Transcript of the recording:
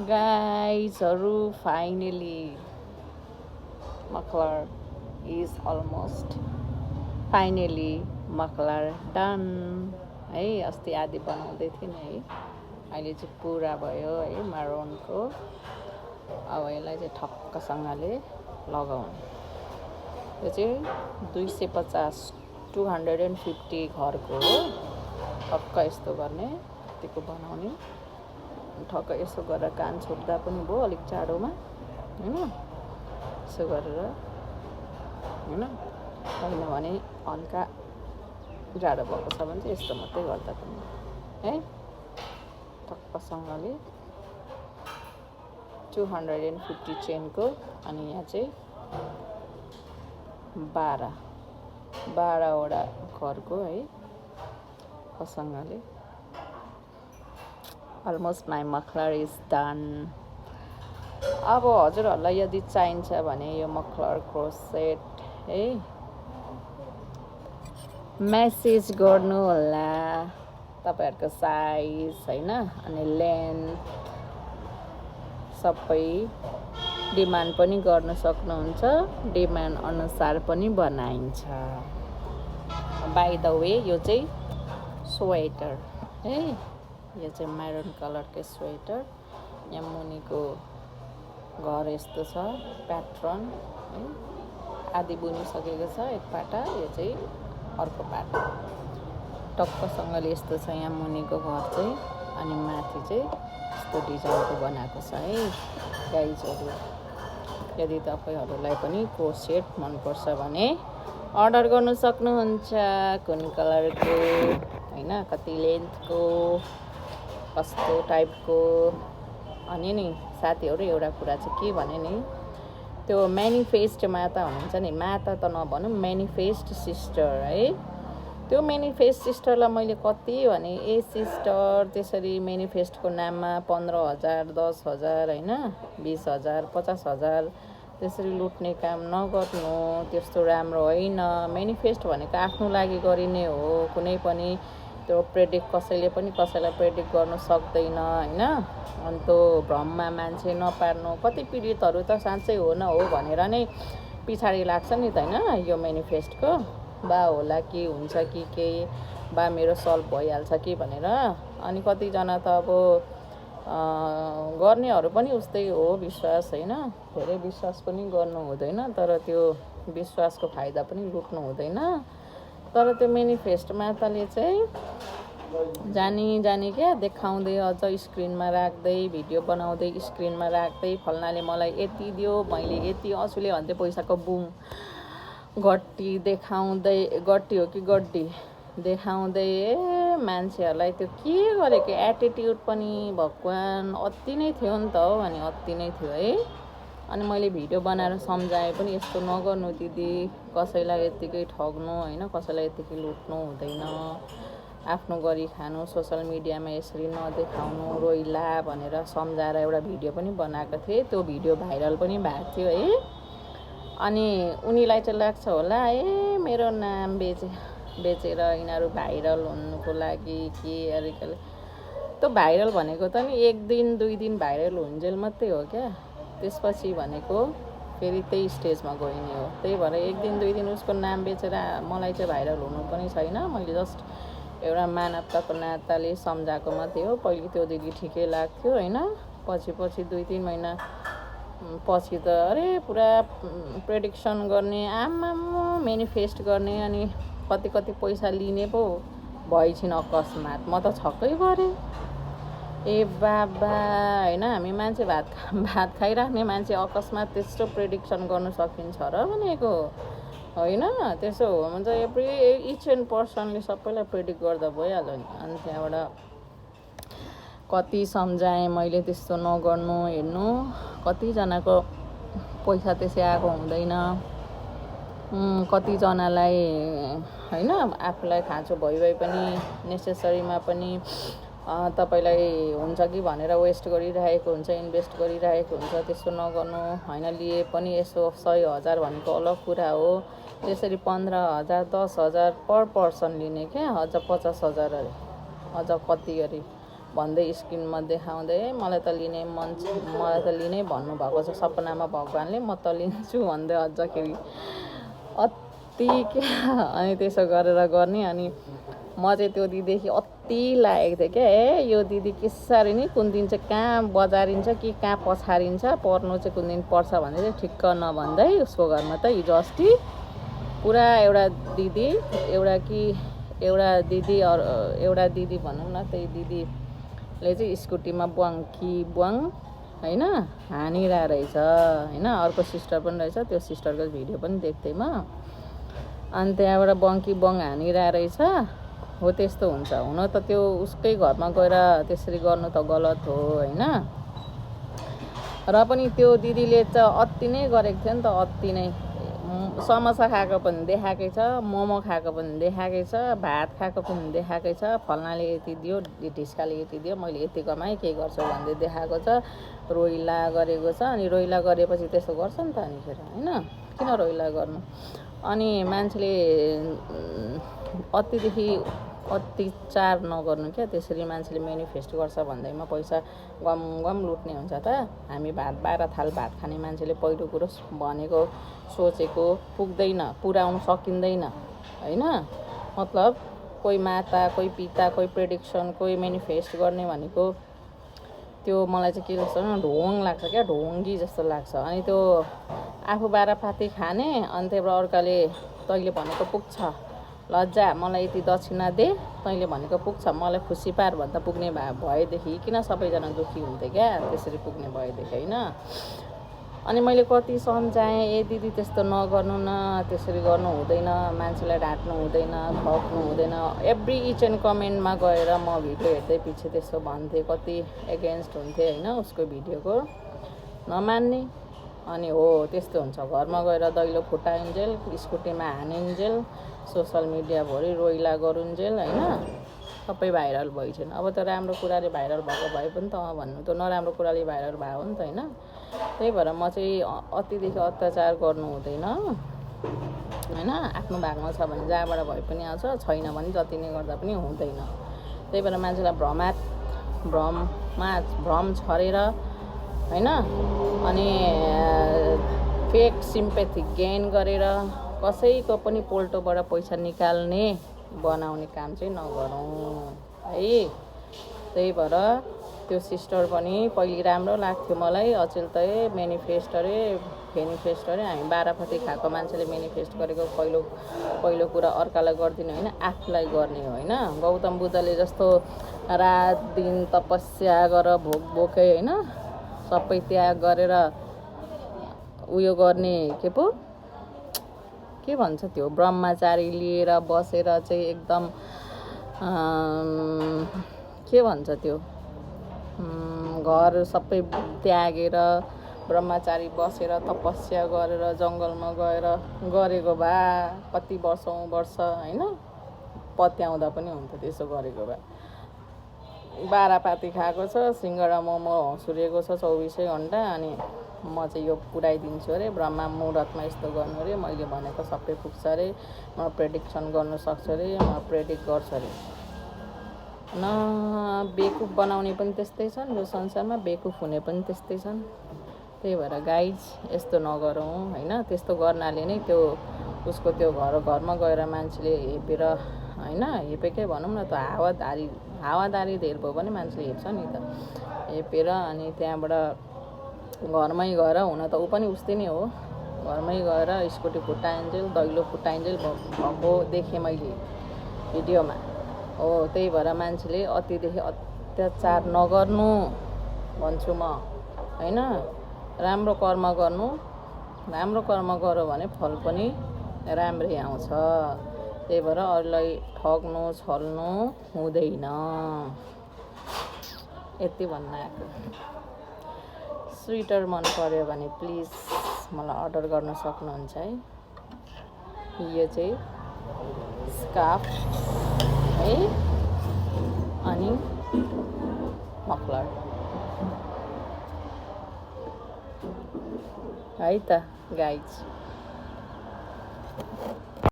गाइजहरू finally muffler is almost finally muffler done है। अस्ति आदि बनाउँदै थिएँ है, अहिले चाहिँ पुरा भयो है मारोनको। अब यसलाई चाहिँ ठक्कसँगले लगाउने। यो चाहिँ 250 250 घरको हो। ठक्क यस्तो गर्ने, यतिको बनाउने, ठक्क यसो गरेर कान छोप्दा पनि भयो अलिक जाडोमा हैन, यसो गरेर हैन। होइन भने हल्का जाडो भएको छ भने चाहिँ यस्तो मात्रै गर्दा पनि है। ठक्कसँगले 250 चेनको, अनि यहाँ चाहिँ 12वटा घरको है। सँगले almost my muffler is done. अब हजुरहरूलाई यदि चाहिन्छ भने यो मफलर क्रोसेट है मेसेज गर्नु होला, तपाईहरुको साइज हैन, अनि लेन्थ सबै डिमान्ड पनि गर्न सक्नुहुन्छ। डिमान्ड अनुसार पनि बनाइन्छ। बाइ द वे यो चाहिँ स्वेटर है, यो चाहिँ मैरून कलरको स्वेटर। यहाँ मुनिको घर यस्तो छ प्याटर्न है, आधी बुनिसकेको छ एक पाटा, यो चाहिँ अर्को पाटा। टक्कसँगले यस्तो छ यहाँ मुनिको घर चाहिँ, अनि माथि चाहिँ यस्तो डिजाइनको बनाएको छ है गाइजहरू। यदि तपाईहरुलाई पनि क्रोसेट मनपर्छ भने अर्डर गर्नु सक्नुहुन्छ। कुन कलरको हैन, कति लेन्थको, कस्तो टाइपको। अनि नि साथीहरु एउटा कुरा चाहिँ के भने नि, त्यो म्यानिफेस्ट माता हुनुहुन्छ नि, माता त नभनौँ, म्यानिफेस्ट सिस्टर है। त्यो म्यानिफेस्ट सिस्टरलाई मैले कति भने, ए सिस्टर त्यसरी म्यानिफेस्टको नाममा 15,000 10,000 हैन, 20,000 50,000 त्यसरी लुट्ने काम नगर्नु, त्यस्तो राम्रो होइन। म्यानिफेस्ट भनेको आफ्नो लागि गरिने हो। कुनै पनि त्यो प्रेडिक्ट कसैले पनि कसैलाई प्रेडिक्ट गर्न सक्दैन हैन। अनि त्यो भ्रममा मान्छे नपार्नु। कति पीडितहरू त साँच्चै हो न हो भनेर नै पछाडि लाग्छ नि त हैन। यो म्यानिफेस्टको बा होला कि हुन्छ कि केही बा मेरो सल्भ भइहाल्छ कि भनेर। अनि कतिजना त अब गर्नेहरू पनि उस्तै हो, विश्वास हैन। धेरै विश्वास पनि गर्नु हुँदैन, तर त्यो विश्वासको फाइदा पनि लुट्नु हुँदैन। तर त्यो म्यानिफेस्ट माताले चाहिँ जानी क्या देखाउँदै, अझ स्क्रिनमा राख्दै, भिडियो बनाउँदै स्क्रिनमा राख्दै, फल्नाले मलाई यति दियो, मैले यति असुले भन्दै पैसाको बुम गट्टी देखाउँदै, गट्टी हो कि गड्डी देखाउँदै मान्छेहरूलाई त्यो के गरेको एटिट्युड पनि भगवान अति नै थियो नि त हो। अनि अति नै थियो है। अनि मैले भिडियो बनाएर सम्झाएँ पनि, यस्तो नगर्नु दिदी, कसैलाई यत्तिकै ठग्नु हैन, कसैलाई यत्तिकै लुट्नु हुँदैन, आफ्नो गरी खानु, सोसल मिडियामा यसरी नदेखाउनु, रोइला भनेर सम्झाएर एउटा भिडियो पनि बनाएको थिएँ। त्यो भिडियो भाइरल पनि भएको थियो है। अनि उनीलाई चाहिँ लाग्छ होला ए मेरो नाम बेचेर यिनीहरू भाइरल हुनुको लागि के अरे। त्यो भाइरल भनेको त नि 1 दिन 2 दिन भाइरल हुन्जेल मात्रै हो क्या। त्यसपछि भनेको फेरि त्यही स्टेजमा गइने हो। त्यही भएर 1 दिन 2 दिन उसको नाम बेचेर मलाई चाहिँ भाइरल हुनु पनि छैन। मैले जस्ट एउटा मानवताको नाताले सम्झाएको मात्रै हो। पहिले त्यो दिदी ठिकै लाग्थ्यो हैन, पछि 2-3 महिना पछि त अरे पुरा प्रेडिक्सन गर्ने, आमामा मेनिफेस्ट गर्ने, अनि कति पैसा लिने पो भइछिन् अकस्मात। म त छक्कै परेँ। ए बाबा हैन, हामी मान्छे भात खाइराख्ने मान्छे अकस्मात त्यस्तो प्रेडिक्सन गर्न सकिन्छ र भनेको होइन। त्यसो हो भने चाहिँ एभ्री इच एन्ड पर्सनले सबैलाई प्रेडिक्ट गर्दा भइहाल्यो नि। अनि त्यहाँबाट कति सम्झाएँ मैले त्यस्तो नगर्नु, हेर्नु कतिजनाको पैसा त्यसै आएको हुँदैन। कतिजनालाई हैन, आफूलाई खाँचो भइ पनि नेसेसरीमा पनि तपाईलाई हुन्छ कि भनेर वेस्ट गरिरहेको हुन्छ, इन्भेस्ट गरिरहेको हुन्छ। त्यस्तो नगर्नु हैन। लिए पनि यसो 100,000 भनेको अलग कुरा हो। त्यसरी 15,000 10,000 पर पर्सन लिने क्या, अझ 50,000 अरे, अझ कति अरे भन्दै स्क्रिनमा देखाउँदै मलाई त लिने मन मलाई त लिनै भन्नुभएको छ सपनामा भगवान्ले, म त लिन्छु भन्दै अझखेरि अति क्या। अनि त्यसो गरेर गर्ने। अनि म चाहिँ त्यो दिदीदेखि अति लागेको थिएँ क्या, यो दिदी के साह्रै नि कुन दिन चाहिँ कहाँ बजारिन्छ कि कहाँ पछारिन्छ, पर्नु चाहिँ कुन दिन पर्छ भन्दै चाहिँ ठिक्क नभन्दै उसको घरमा त हिजो अस्ति पुरा एउटा दिदी एउटा दिदी भनौँ न, त्यही दिदीले चाहिँ स्कुटीमा बुवाङ होइन हानिरहेको रहेछ होइन। अर्को सिस्टर पनि रहेछ, त्यो सिस्टरको भिडियो पनि देख्थेँ म। अनि त्यहाँबाट बुवाङ हानिरहेको रहेछ हो। त्यस्तो हुन्छ हुन त, त्यो उसकै घरमा गएर त्यसरी गर्नु त गलत हो होइन। र पनि त्यो दिदीले चाहिँ अति नै गरेको थियो नि त, अति नै। समोसा खाएको पनि देखाएकै छ, मोमो खाएको पनि देखाएकै छ, भात खाएको पनि देखाएकै छ, फल्नाले यति दियो, ढिस्काले यति दियो, मैले यति कमाएँ, के गर्छु भन्दै देखाएको छ, रोइला गरेको छ। अनि रोइला गरेपछि त्यसो गर्छ नि त अनिखेर होइन, किन रोइला गर्नु। अनि मान्छेले अत्याचार नगर्नु क्या, त्यसरी मान्छेले मेनिफेस्ट गर्छ भन्दैमा पैसा गम लुट्ने हुन्छ त। हामी 12 थाल भात खाने मान्छेले पहिलो कुरो भनेको सोचेको पुग्दैन, पुर्याउनु सकिँदैन होइन। मतलब कोही माता, कोही पिता, कोही प्रेडिक्सन, कोही मेनिफेस्ट गर्ने भनेको त्यो मलाई चाहिँ के लाग्छ भने ढोङ लाग्छ क्या, ढोङ्गी जस्तो लाग्छ। अनि त्यो आफू 12 पाती खाने, अनि त्यहाँबाट अर्काले तैँले भनेको पुग्छ, लज्जा, मलाई यति दक्षिणा दे, तैँले भनेको पुग्छ, मलाई खुसी पार भन्दा पुग्ने भएदेखि किन सबैजना दुःखी हुन्थे क्या, त्यसरी पुग्ने भएदेखि होइन। अनि मैले कति सम्झाएँ, ए दिदी त्यस्तो नगर्नु न, त्यसरी गर्नु हुँदैन, मान्छेलाई ढाँट्नु हुँदैन, ठग्नु हुँदैन। एभ्री इच एन्ड कमेन्टमा गएर म भिडियो हेर्दै पछि त्यसो भन्थेँ, कति एगेन्स्ट हुन्थेँ होइन उसको भिडियोको, नमान्ने। अनि हो त्यस्तो हुन्छ, घरमा गएर दैलो फुटाइन्जेल, स्कुटीमा हानिन्जेल, सोसल मिडियाभरि रोइला गरुन्जेल होइन, सबै भाइरल भइछन्। अब त राम्रो कुराले भाइरल भएको भए पनि त भन्नु, त नराम्रो कुराले भाइरल भयो हो नि त होइन। त्यही भएर म चाहिँ अतिदेखि अत्याचार गर्नु हुँदैन होइन। आफ्नो भागमा छ भने जहाँबाट भए पनि आउँछ, छैन भने जति नै गर्दा पनि हुँदैन। त्यही भएर मान्छेलाई भ्रम छरेर होइन, अनि फेक सिम्पेथी गेन गरेर कसैको पनि पोल्टोबाट पैसा निकाल्ने बनाउने काम चाहिँ नगरौँ है। त्यही भएर त्यो सिस्टर पनि पहिले राम्रो लाग्थ्यो मलाई, अचेल त मेनिफेस्ट अरे हामी 12 पति खाएको मान्छेले मेनिफेस्ट गरेको पहिलो कुरा अर्कालाई गरिदिने होइन, आफूलाई गर्ने हो होइन। गौतम बुद्धले जस्तो रात दिन तपस्या गरेर भोकै होइन, सबै त्याग गरेर उयो गर्ने के भन्छ त्यो ब्रह्मचारी लिएर बसेर चाहिँ एकदम के भन्छ त्यो घर सबै त्यागेर ब्रह्मचारी बसेर तपस्या गरेर जङ्गलमा गएर गरेको भए कति वर्ष होइन पत्याउँदा पनि हुन्थ्यो त्यसो गरेको भए। 12 पाती खाएको छ, सिङ्गडा मोमो हँसुरिएको छ 24 घन्टा। अनि म चाहिँ यो पुऱ्याइदिन्छु अरे, ब्रह्मा मुहुर्तमा यस्तो गर्नु अरे, मैले भनेको सबै पुग्छ अरे, म प्रेडिक्सन गर्नु सक्छु अरे, म प्रेडिक्ट गर्छु अरे। न बेकुफ बनाउने पनि त्यस्तै छन् यो संसारमा, बेकुफ हुने पनि त्यस्तै छन्। त्यही भएर गाइज यस्तो नगरौँ होइन। त्यस्तो गर्नाले नै त्यो उसको त्यो घरमा गएर मान्छेले हेपेर होइन, हेपेकै भनौँ न, त हावादारी धेर भयो भने मान्छेले हेप्छ नि त, हेपेर अनि त्यहाँबाट घरमै गएर, हुन त ऊ पनि उस्तै नै हो, घरमै गएर स्कुटी फुटाइन्जेल, दैलो फुटाइन्जेल भएको देखेँ मैले भिडियोमा हो। त्यही भएर मान्छेले अतिदेखि अत्याचार नगर्नु भन्छु म होइन। राम्रो कर्म गर्नु, राम्रो कर्म गऱ्यो भने फल पनि राम्रै आउँछ। त्यही भएर अरूलाई ठग्नु छल्नु हुँदैन, यति भन्न आएको। स्वेटर मन पर्यो भने प्लिज मलाई अर्डर गर्न सक्नुहुन्छ है। यो चाहिँ स्कार्फ है, अनि मफलर है त गाइज।